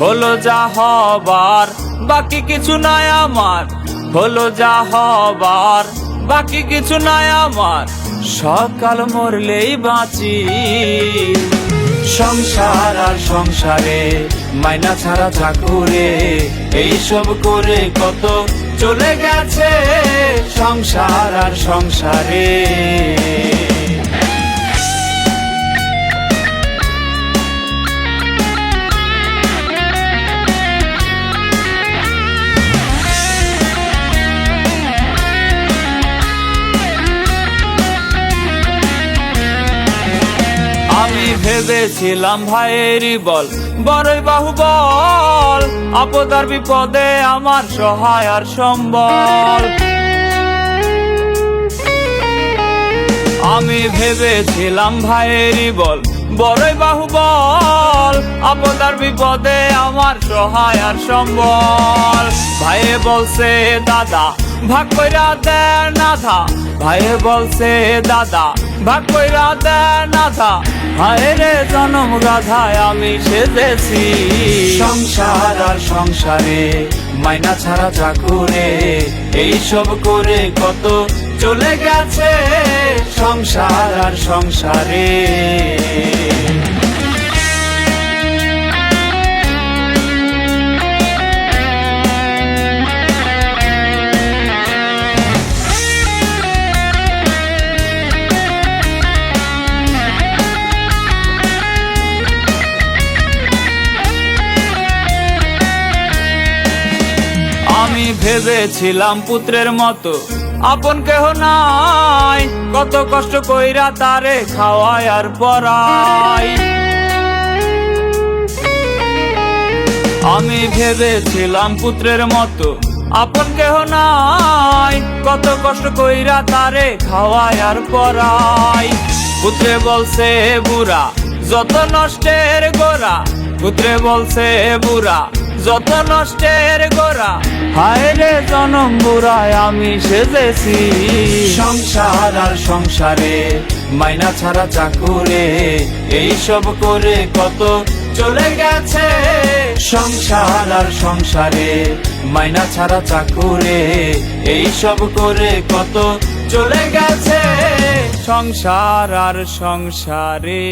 হলো যা হবার, বাকি কিছু নাই আমার। হলো যা হবার, বাকি কিছু নাই আমার। সকাল মরলেই বাঁচি। সংসার আর সংসারে, মাইনা ছাড়া চাকুরে, এইসব করে কত চলে গেছে সংসার আর সংসারে। আমি ভেবেছিলাম ভাইয়েরই বল, বড়ই বাহুবল, আপদ আর বিপদে আমার সহায় আর সম্বল। আমি ভেবেছিলাম ভাইয়েরই বল, বড়ই বাহুবল, আপদ আর বিপদে আমার সহায় আর সম্বল। ভাইয়ে বলছে দাদা ভাগ কইরা দেন আধা, ভাইয়ে বলছে দাদা ভাগ কইরা দেন আধা। হায় রে জনম গাধায় আমি সেজেছি। সংসার আর সংসারে, মাইনা ছাড়া চাকুরে, এইসব করে কত চলে গেছে সংসার আর সংসারে। আমি ভেবেছিলাম পুত্রের মতো আপন কেহ নাই, কত কষ্ট কইরা তারে খাওয়ায় আর পরাই। আমি ভেবেছিলাম পুত্রের মতো আপন কেহ নাই, কত কষ্ট কইরা তারে খাওয়ায় আর পরাই। পুত্রে বলছে বুড়া যত নষ্টের গোড়া, পুত্রে বলছে বুড়া যত নষ্টের গোড়া। হায় রে জনম বুড়ায় আমি সেজেছি। সংসার আর সংসারে, মাইনা ছাড়া চাকুরে, এইসব করে কত চলে গেছে সংসার আর সংসারে, মাইনা ছাড়া চাকুরে, এইসব করে কত চলে গেছে সংসার আর সংসারে।